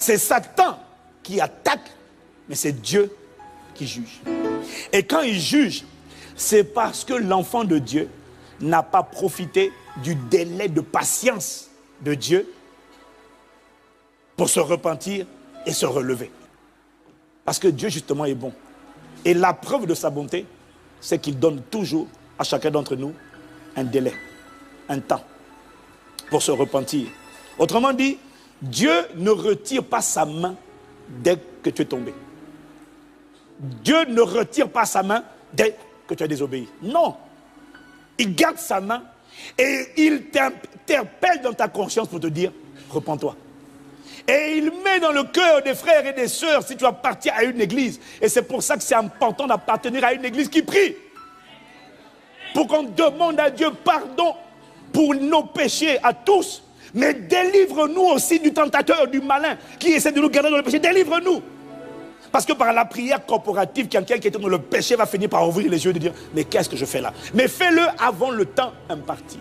C'est Satan qui attaque, mais c'est Dieu qui juge. Et quand il juge, c'est parce que l'enfant de Dieu n'a pas profité du délai de patience de Dieu pour se repentir et se relever. Parce que Dieu justement est bon. Et la preuve de sa bonté, c'est qu'il donne toujours à chacun d'entre nous un délai, un temps pour se repentir. Autrement dit, Dieu ne retire pas sa main dès que tu es tombé. Dieu ne retire pas sa main dès que tu as désobéi. Non. Il garde sa main et il t'interpelle dans ta conscience pour te dire, repens-toi. Et il met dans le cœur des frères et des sœurs si tu vas partir à une église. Et c'est pour ça que c'est important d'appartenir à une église qui prie. Pour qu'on demande à Dieu pardon pour nos péchés à tous. Mais délivre-nous aussi du tentateur, du malin qui essaie de nous garder dans le péché. Délivre-nous. Parce que par la prière corporative, quelqu'un qui est dans le péché va finir par ouvrir les yeux et dire, mais qu'est-ce que je fais là? Mais fais-le avant le temps imparti.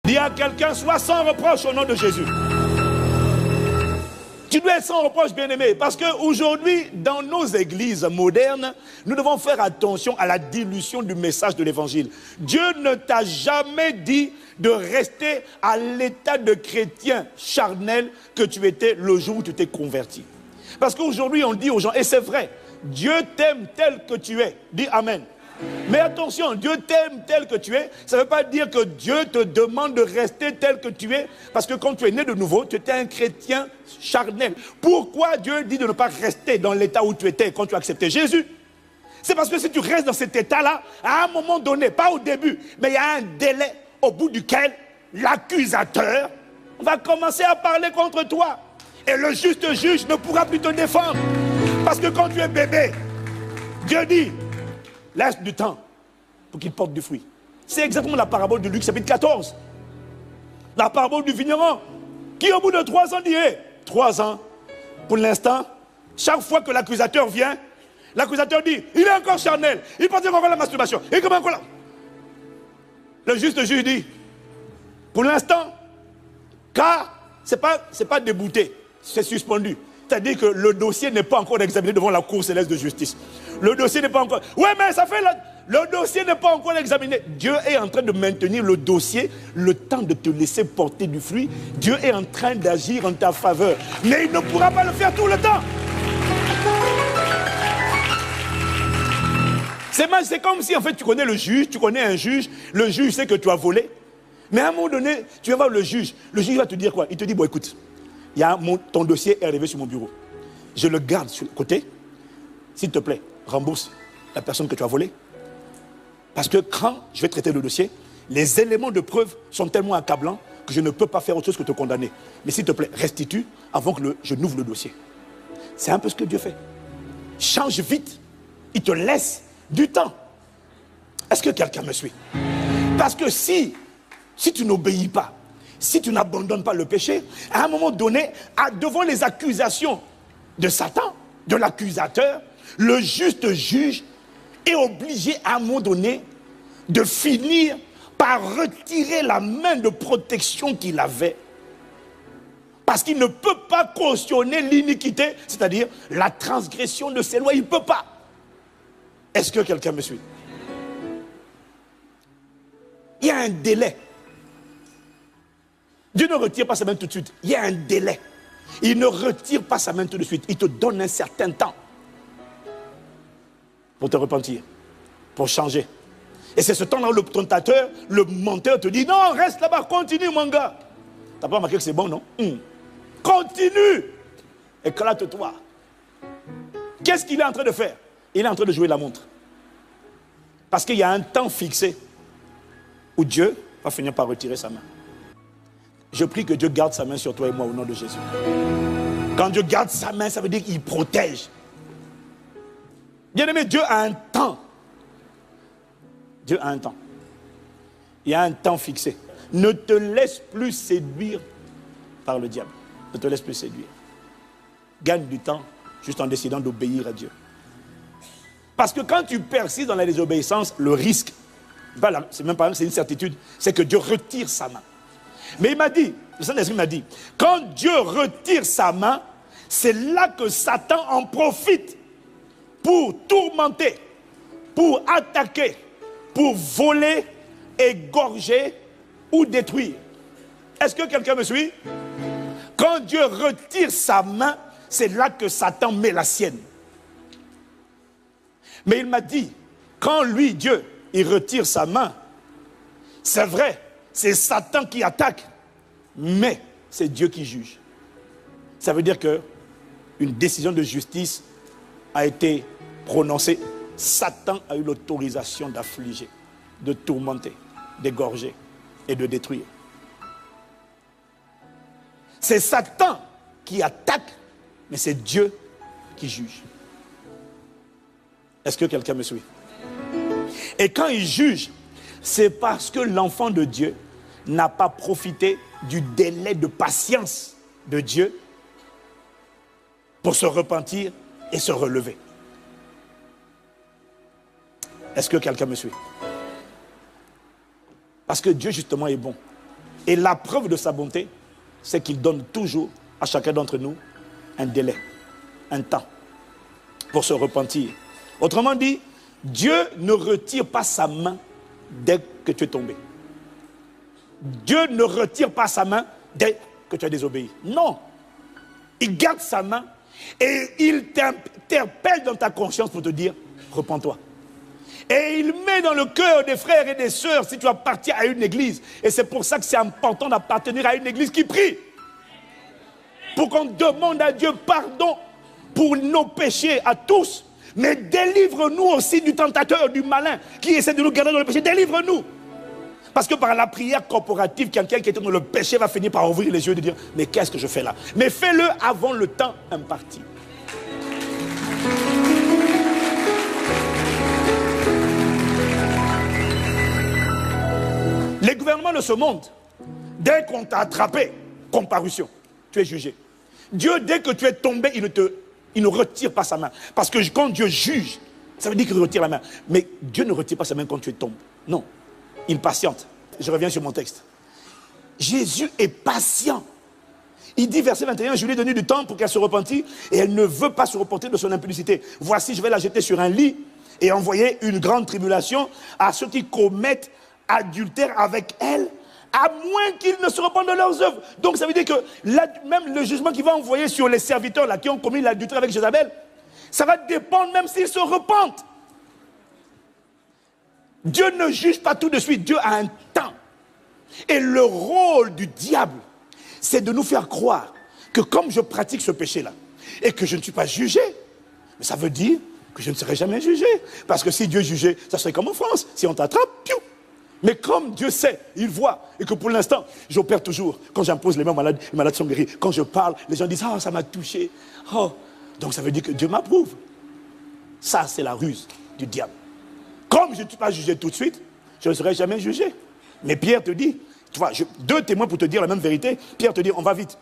Dis à quelqu'un, sois sans reproche au nom de Jésus. Tu dois être sans reproche, bien-aimé, parce qu'aujourd'hui, dans nos églises modernes, nous devons faire attention à la dilution du message de l'évangile. Dieu ne t'a jamais dit de rester à l'état de chrétien charnel que tu étais le jour où tu t'es converti. Parce qu'aujourd'hui, on dit aux gens, et c'est vrai, Dieu t'aime tel que tu es. Dis Amen. Mais attention, Dieu t'aime tel que tu es. Ça ne veut pas dire que Dieu te demande de rester tel que tu es. Parce que quand tu es né de nouveau, tu étais un chrétien charnel. Pourquoi Dieu dit de ne pas rester dans l'état où tu étais quand tu as accepté Jésus? C'est parce que si tu restes dans cet état-là, à un moment donné, pas au début, mais il y a un délai au bout duquel l'accusateur va commencer à parler contre toi. Et le juste juge ne pourra plus te défendre. Parce que quand tu es bébé, Dieu dit, laisse du temps pour qu'il porte du fruit. C'est exactement la parabole de Luc chapitre 14. La parabole du vigneron qui au bout de 3 ans dit, 3 ans, pour l'instant, chaque fois que l'accusateur vient, l'accusateur dit, il est encore charnel, il pense encore à la masturbation, il commence encore là. Le juste juge dit, pour l'instant, car c'est pas débouté, c'est suspendu. C'est-à-dire que le dossier n'est pas encore examiné devant la Cour céleste de justice. Le dossier n'est pas encore... Oui, mais ça fait... Le dossier n'est pas encore examiné. Dieu est en train de maintenir le dossier, le temps de te laisser porter du fruit. Dieu est en train d'agir en ta faveur. Mais il ne pourra pas le faire tout le temps. C'est comme si, en fait, tu connais le juge, tu connais un juge, le juge sait que tu as volé. Mais à un moment donné, tu vas voir le juge va te dire quoi? Il te dit, bon, écoute, ton dossier est arrivé sur mon bureau. Je le garde sur le côté. S'il te plaît, rembourse la personne que tu as volée. Parce que quand je vais traiter le dossier, les éléments de preuve sont tellement accablants que je ne peux pas faire autre chose que te condamner. Mais s'il te plaît, restitue avant que je n'ouvre le dossier. C'est un peu ce que Dieu fait. Change vite. Il te laisse du temps. Est-ce que quelqu'un me suit? Parce que si tu n'obéis pas, si tu n'abandonnes pas le péché, à un moment donné, devant les accusations de Satan, de l'accusateur, le juste juge est obligé à un moment donné de finir par retirer la main de protection qu'il avait. Parce qu'il ne peut pas cautionner l'iniquité, c'est-à-dire la transgression de ses lois. Il ne peut pas. Est-ce que quelqu'un me suit? Il y a un délai. Dieu ne retire pas sa main tout de suite. Il y a un délai. Il ne retire pas sa main tout de suite. Il te donne un certain temps pour te repentir, pour changer. Et c'est ce temps-là où le tentateur, le menteur te dit, non, reste là-bas, continue mon gars. T'as pas remarqué que c'est bon, non? Continue. Éclate-toi. Qu'est-ce qu'il est en train de faire? Il est en train de jouer la montre. Parce qu'il y a un temps fixé où Dieu va finir par retirer sa main. Je prie que Dieu garde sa main sur toi et moi au nom de Jésus. Quand Dieu garde sa main, ça veut dire qu'il protège. Bien-aimé, Dieu a un temps. Dieu a un temps. Il y a un temps fixé. Ne te laisse plus séduire par le diable. Ne te laisse plus séduire. Gagne du temps juste en décidant d'obéir à Dieu. Parce que quand tu persistes dans la désobéissance, le risque, c'est même pas c'est une certitude, c'est que Dieu retire sa main. Mais il m'a dit, le Saint-Esprit m'a dit, quand Dieu retire sa main, c'est là que Satan en profite pour tourmenter, pour attaquer, pour voler, égorger ou détruire. Est-ce que quelqu'un me suit? Quand Dieu retire sa main, c'est là que Satan met la sienne. Mais il m'a dit, quand lui, Dieu, il retire sa main, c'est vrai, c'est Satan qui attaque, mais c'est Dieu qui juge. Ça veut dire que une décision de justice a été prononcée. Satan a eu l'autorisation d'affliger, de tourmenter, d'égorger et de détruire. C'est Satan qui attaque, mais c'est Dieu qui juge. Est-ce que quelqu'un me suit? Et quand il juge, c'est parce que l'enfant de Dieu n'a pas profité du délai de patience de Dieu pour se repentir et se relever. Est-ce que quelqu'un me suit? Parce que Dieu justement est bon. Et la preuve de sa bonté, c'est qu'il donne toujours à chacun d'entre nous un délai, un temps pour se repentir. Autrement dit, Dieu ne retire pas sa main dès que tu es tombé. Dieu ne retire pas sa main dès que tu as désobéi. Non. Il garde sa main et il t'interpelle dans ta conscience pour te dire, repens-toi. Et il met dans le cœur des frères et des sœurs si tu appartiens à une église. Et c'est pour ça que c'est important d'appartenir à une église qui prie. Pour qu'on demande à Dieu pardon pour nos péchés à tous. Mais délivre-nous aussi du tentateur, du malin qui essaie de nous garder dans le péché. Délivre-nous. Parce que par la prière corporative, quelqu'un qui est dans le péché va finir par ouvrir les yeux et dire, mais qu'est-ce que je fais là? Mais fais-le avant le temps imparti. Les gouvernements de ce monde, dès qu'on t'a attrapé, comparution, tu es jugé. Dieu, dès que tu es tombé, il ne retire pas sa main. Parce que quand Dieu juge, ça veut dire qu'il retire la main. Mais Dieu ne retire pas sa main quand tu tombes. Non, il patiente. Je reviens sur mon texte. Jésus est patient. Il dit, verset 21, je lui ai donné du temps pour qu'elle se repentisse et elle ne veut pas se repentir de son impudicité. Voici, je vais la jeter sur un lit et envoyer une grande tribulation à ceux qui commettent adultère avec elle, à moins qu'ils ne se repentent de leurs œuvres. Donc ça veut dire que là, même le jugement qu'il va envoyer sur les serviteurs là, qui ont commis l'adultère avec Jézabel, ça va dépendre même s'ils se repentent. Dieu ne juge pas tout de suite, Dieu a un temps. Et le rôle du diable, c'est de nous faire croire que comme je pratique ce péché-là, et que je ne suis pas jugé, ça veut dire que je ne serai jamais jugé. Parce que si Dieu jugeait, ça serait comme en France. Si on t'attrape, piou. Mais comme Dieu sait, il voit, et que pour l'instant, j'opère toujours. Quand j'impose les mains malades, les malades sont guéris. Quand je parle, les gens disent, oh, ça m'a touché. Oh. Donc ça veut dire que Dieu m'approuve. Ça, c'est la ruse du diable. Comme je ne suis pas jugé tout de suite, je ne serai jamais jugé. Mais Pierre te dit, tu vois, deux témoins pour te dire la même vérité. Pierre te dit, on va vite.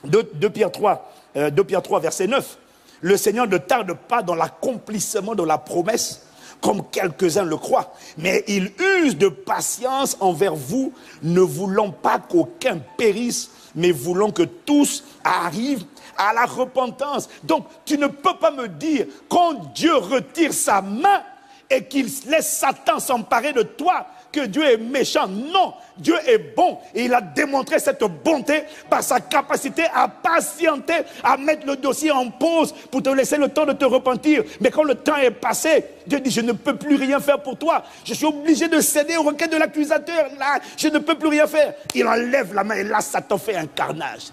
2 Pierre 3, verset 9. Le Seigneur ne tarde pas dans l'accomplissement de la promesse, comme quelques-uns le croient, mais il use de patience envers vous, ne voulant pas qu'aucun périsse, mais voulant que tous arrivent à la repentance. Donc, tu ne peux pas me dire, quand Dieu retire sa main et qu'il laisse Satan s'emparer de toi, que Dieu est méchant. Non, Dieu est bon et il a démontré cette bonté par sa capacité à patienter, à mettre le dossier en pause pour te laisser le temps de te repentir. Mais quand le temps est passé, Dieu dit, je ne peux plus rien faire pour toi. Je suis obligé de céder aux requêtes de l'accusateur. Là, je ne peux plus rien faire. Il enlève la main et là, Satan fait un carnage.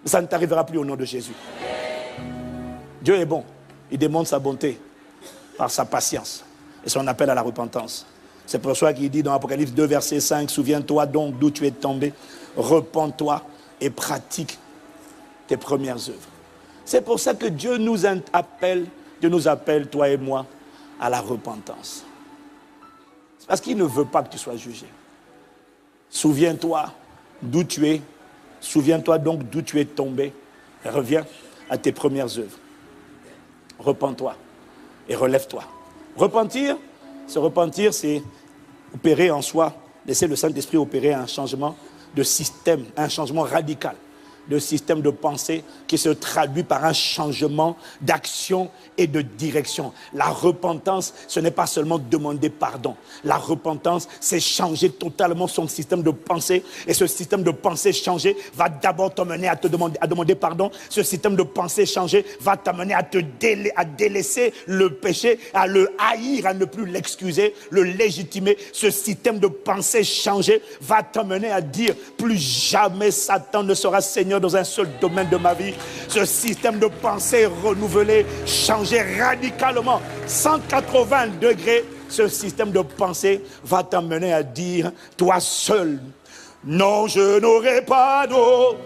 Ça ne t'arrivera plus au nom de Jésus. Dieu est bon. Il démontre sa bonté par sa patience et son appel à la repentance. C'est pour ça qu'il dit dans Apocalypse 2, verset 5, souviens-toi donc d'où tu es tombé, repens-toi et pratique tes premières œuvres. C'est pour ça que Dieu nous appelle, toi et moi, à la repentance. C'est parce qu'il ne veut pas que tu sois jugé. Souviens-toi d'où tu es, souviens-toi donc d'où tu es tombé, et reviens à tes premières œuvres. Repens-toi et relève-toi. Se repentir, c'est opérer en soi, laisser le Saint-Esprit opérer un changement de système, un changement radical de système de pensée qui se traduit par un changement d'action et de direction. La repentance, ce n'est pas seulement demander pardon. La repentance, c'est changer totalement son système de pensée. Et ce système de pensée changé va d'abord t'amener à demander pardon. Ce système de pensée changé va t'amener à délaisser le péché, à le haïr, à ne plus l'excuser, le légitimer. Ce système de pensée changé va t'amener à dire plus jamais Satan ne sera Seigneur dans un seul domaine de ma vie. Ce système de pensée renouvelé, changé radicalement, 180 degrés, ce système de pensée va t'amener à dire, toi seul, non, je n'aurai pas d'autre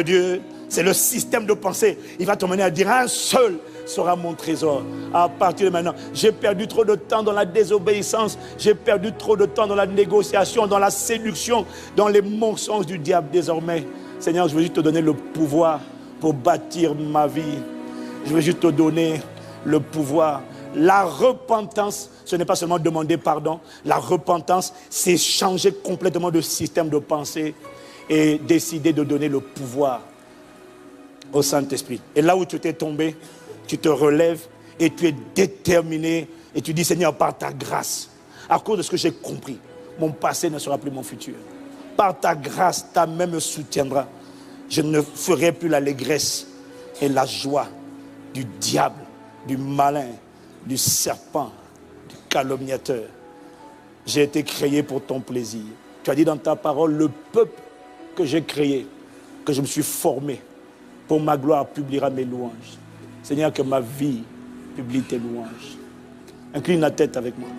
Dieu. C'est le système de pensée. Il va t'amener à dire, un seul sera mon trésor. À partir de maintenant, j'ai perdu trop de temps dans la désobéissance, j'ai perdu trop de temps dans la négociation, dans la séduction, dans les mensonges du diable. Désormais, Seigneur, je veux juste te donner le pouvoir pour bâtir ma vie. Je veux juste te donner le pouvoir. La repentance, ce n'est pas seulement demander pardon. La repentance, c'est changer complètement de système de pensée et décider de donner le pouvoir au Saint-Esprit. Et là où tu t'es tombé, tu te relèves et tu es déterminé et tu dis, Seigneur, par ta grâce, à cause de ce que j'ai compris, mon passé ne sera plus mon futur. Par ta grâce, ta main me soutiendra. Je ne ferai plus l'allégresse et la joie du diable, du malin, du serpent, du calomniateur. J'ai été créé pour ton plaisir. Tu as dit dans ta parole, le peuple que j'ai créé, que je me suis formé, pour ma gloire publiera mes louanges. Seigneur, que ma vie publie tes louanges. Incline la tête avec moi.